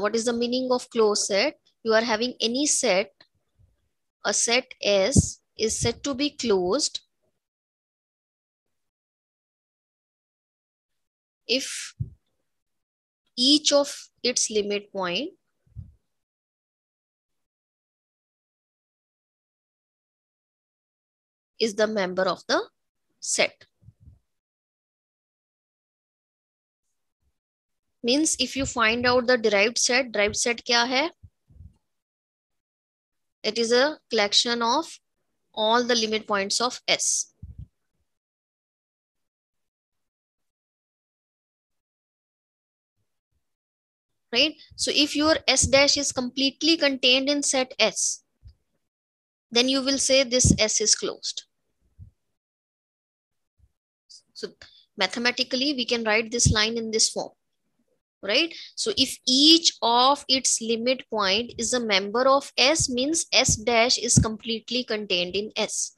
what is the meaning of closed set? You are having any set, a set S is said to be closed if each of its limit point is the member of the set. Means if you find out the derived set kya hai? It is a collection of all the limit points of S. Right? So if your S dash is completely contained in set S, then you will say this S is closed. So mathematically, we can write this line in this form, right? So if each of its limit point is a member of S, means S dash is completely contained in S.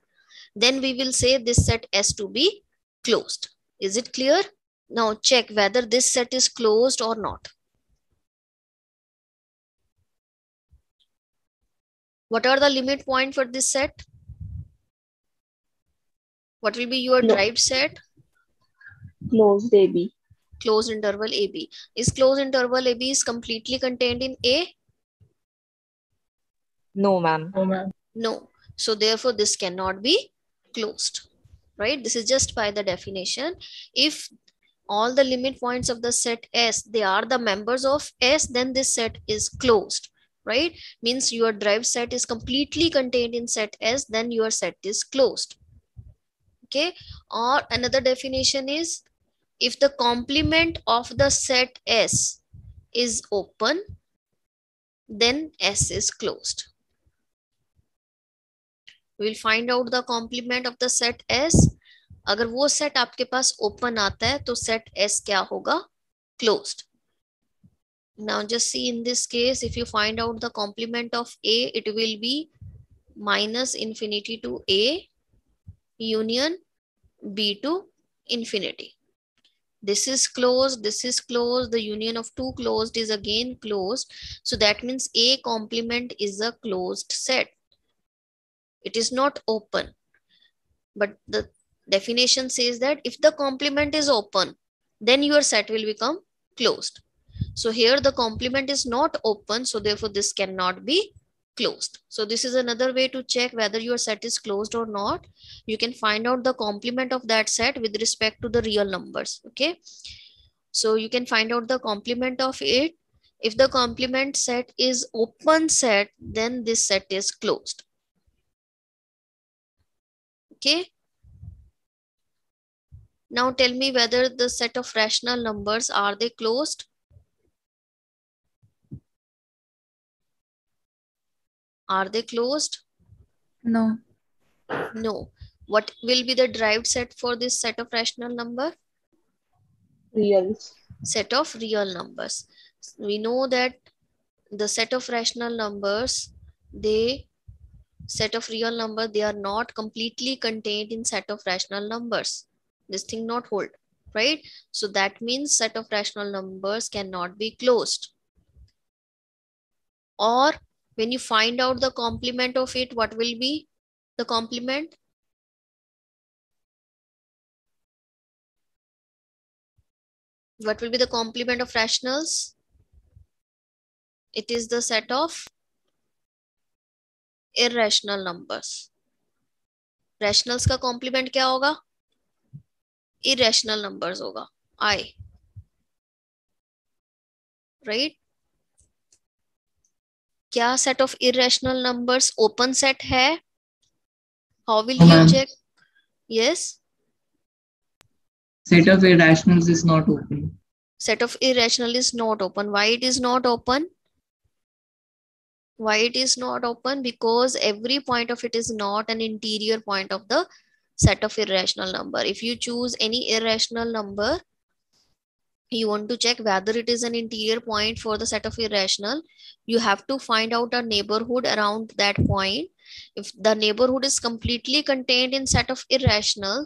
Then we will say this set S to be closed. Is it clear? Now check whether this set is closed or not. What are the limit point for this set? What will be your derived set? Closed AB. Closed interval AB. Is closed interval AB is completely contained in A? No, ma'am. No, ma'am. No. So therefore this cannot be closed, right? This is just by the definition. If all the limit points of the set S, they are the members of S, then this set is closed, right? Means your derived set is completely contained in set S, then your set is closed. Okay. Or another definition is, if the complement of the set S is open, then S is closed. We will find out the complement of the set S. अगर वो set आपके पास open आता है तो set S क्या होगा? Closed. Now just see in this case, if you find out the complement of A, it will be minus infinity to A union B to infinity. This is closed, this is closed, the union of two closed is again closed. So that means A complement is a closed set. It is not open. But the definition says that if the complement is open, then your set will become closed. So here the complement is not open, so therefore this cannot be closed. So this is another way to check whether your set is closed or not. You can find out the complement of that set with respect to the real numbers. Okay. So you can find out the complement of it. If the complement set is open set, then this set is closed. Okay. Now tell me whether the set of rational numbers, are they closed? Are they closed? No. No. What will be the derived set for this set of rational number? Reals. Set of real numbers. We know that the set of rational numbers, they are not completely contained in set of rational numbers. This thing not hold, right? So that means set of rational numbers cannot be closed. Or when you find out the complement of it, what will be the complement? What will be the complement of rationals? It is the set of irrational numbers. Rationals का complement क्या होगा? Irrational numbers होगा, I. Right? क्या set of irrational numbers open set है? How will you check? Yes? Set of irrationals is not open. Set of irrational is not open. Why it is not open? Why it is not open? Because every point of it is not an interior point of the set of irrational number. If you choose any irrational number, you want to check whether it is an interior point for the set of irrational, you have to find out a neighborhood around that point. If the neighborhood is completely contained in set of irrational,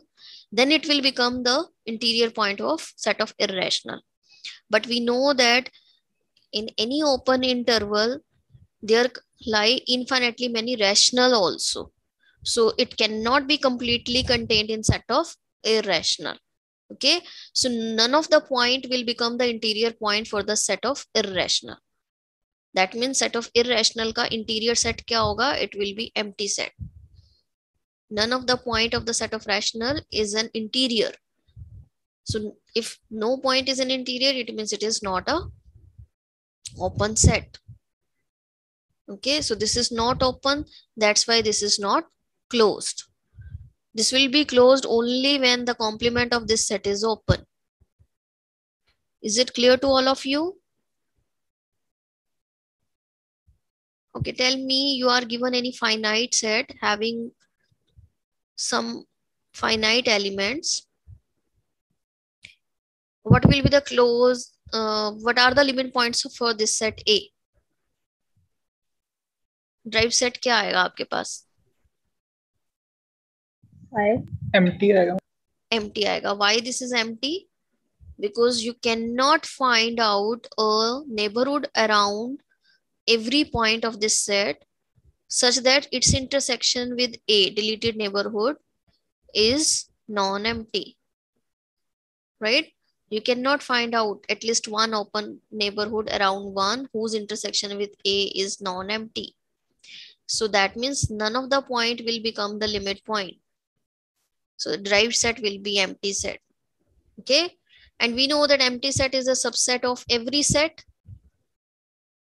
then it will become the interior point of set of irrational. But we know that in any open interval there lie infinitely many rational also. So it cannot be completely contained in set of irrational. Okay, so none of the point will become the interior point for the set of irrational. That means set of irrational का interior set क्या होगा? It will be empty set. None of the point of the set of rational is an interior. So if no point is an interior, it means it is not a open set. Okay, so this is not open. That's why this is not closed. This will be closed only when the complement of this set is open. Is it clear to all of you? Okay, tell me, you are given any finite set having some finite elements. What will be the close? What are the limit points for this set A? Drive set क्या आएगा आपके पास? empty आएगा. Empty आएगा. Why this is empty? Because you cannot find out a neighborhood around every point of this set such that its intersection with A, deleted neighborhood, is non-empty, right? You cannot find out at least one open neighborhood around one whose intersection with A is non-empty. So that means none of the point will become the limit point. So the derived set will be empty set. Okay. And we know that empty set is a subset of every set.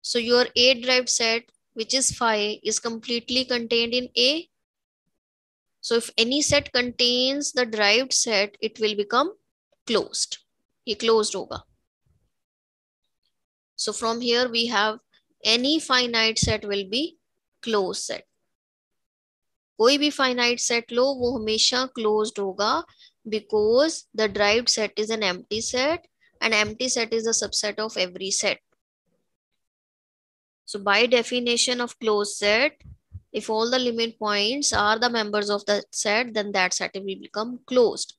So your A derived set, which is phi, is completely contained in A. So if any set contains the derived set, it will become closed. ये closed होगा. So from here we have any finite set will be closed set. कोई भी finite set लो वो हमेशा closed होगा because the derived set is an empty set and empty set is a subset of every set. So by definition of closed set, if all the limit points are the members of the set, then that set will become closed.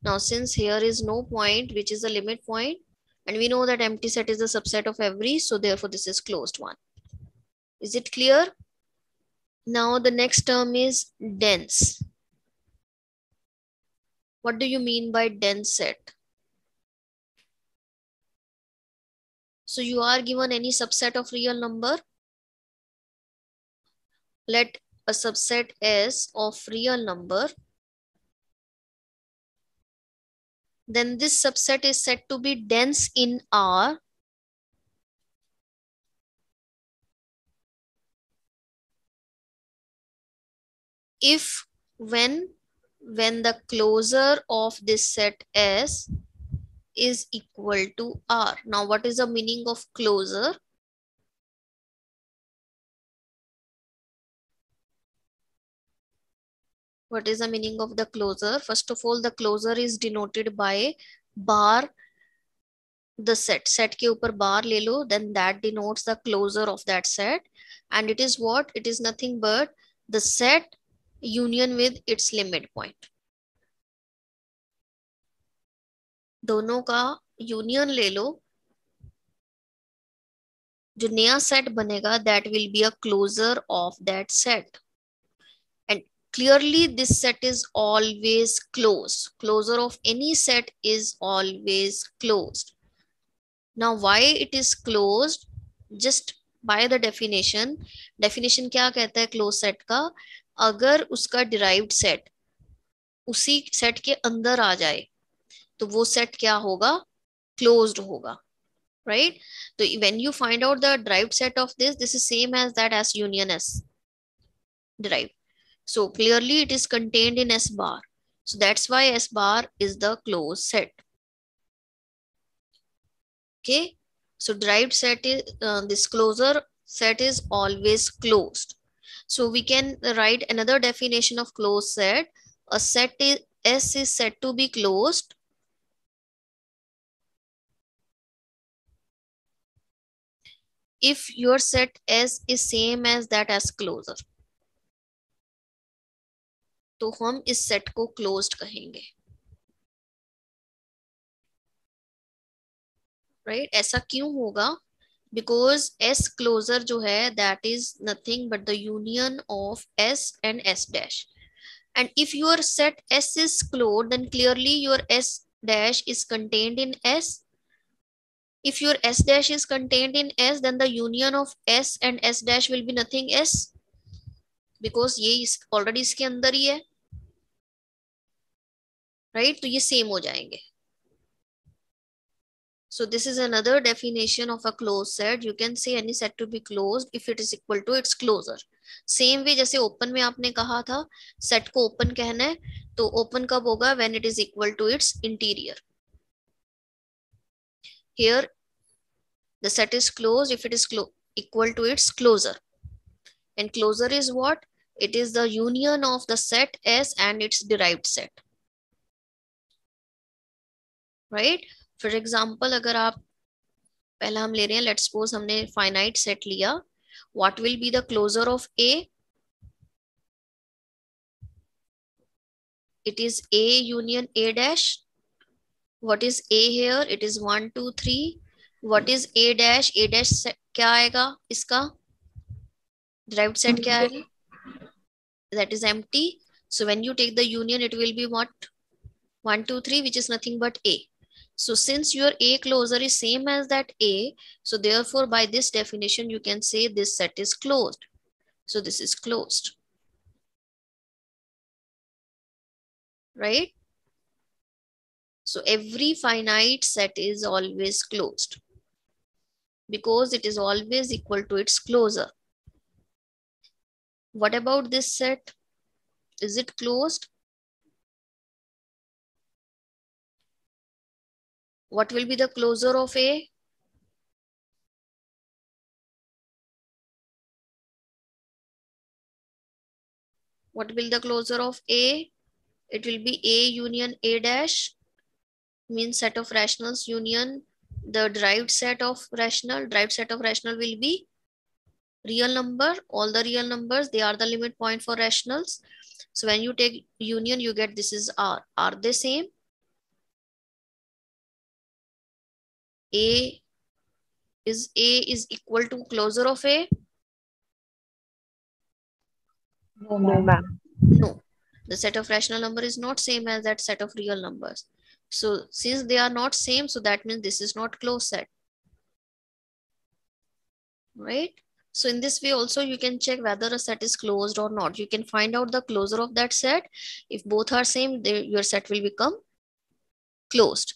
Now since here is no point which is a limit point, and we know that empty set is a subset of every, so therefore this is closed one. Is it clear? Now the next term is dense. What do you mean by dense set? So you are given any subset of real number. Let a subset S of real number. Then this subset is said to be dense in R if when the closure of this set S is equal to R. Now what is the meaning of closure? What is the meaning of the closure? First of all, the closure is denoted by bar the set. Set के ऊपर bar ले लो, then that denotes the closure of that set. And it is what? It is nothing but the set union with its limit point. दोनों का union ले लो, जो नया set बनेगा that will be a closure of that set. And clearly this set is always closed. Closure of any set is always closed. Now why it is closed? Just by the definition. Definition क्या कहता है closed set का? अगर उसका derived set उसी set के अंदर आ जाए तो वो set क्या होगा? Closed होगा. Right? So when you find out the derived set of this is same as that as union S derived. So clearly it is contained in S bar. So that's why S bar is the closed set. Okay. So derived set is this closure set is always closed. So we can write another definition of closed set. A set is S is said to be closed if your set S is same as that as closure. तो हम इस set को closed कहेंगे. Right? ऐसा क्यों होगा? because S closure जो है that is nothing but the union of S and S dash. And if your set S is closed, then clearly your S dash is contained in S. If your S dash is contained in S, then the union of S and S dash will be nothing S, because ये already इसके अंदर ही है, right? तो ये same हो जाएंगे. So this is another definition of a closed set. You can say any set to be closed if it is equal to its closure. Same way जैसे open में आपने कहा था set को open कहना है, तो open कब होगा? When it is equal to its interior. Here the set is closed if it is equal to its closure. And closure is what? It is the union of the set S and its derived set. Right? For example, अगर आप पहला हम ले रहे हैं, let's suppose हमने finite set लिया, what will be the closure of A? It is A union A dash. What is A here? It is 1, 2, 3. What is A dash? A dash क्या आएगा इसका? Derived set क्या आएगा? That is empty. So when you take the union, it will be what? 1, 2, 3, which is nothing but A. So since your A closure is same as that A, so therefore by this definition you can say this set is closed. So this is closed. Right? So every finite set is always closed because it is always equal to its closure. What about this set? Is it closed? What will be the closure of A? What will the closure of A? It will be A union A dash, means set of rationals union the derived set of rational. Derived set of rational will be real number. All the real numbers, they are the limit point for rationals. So when you take union, you get this is R. Are they same? A is equal to closure of A? No, ma'am. No. The set of rational number is not same as that set of real numbers. So since they are not same, so that means this is not closed set. Right? So in this way also you can check whether a set is closed or not. You can find out the closure of that set. If both are same, your set will become closed.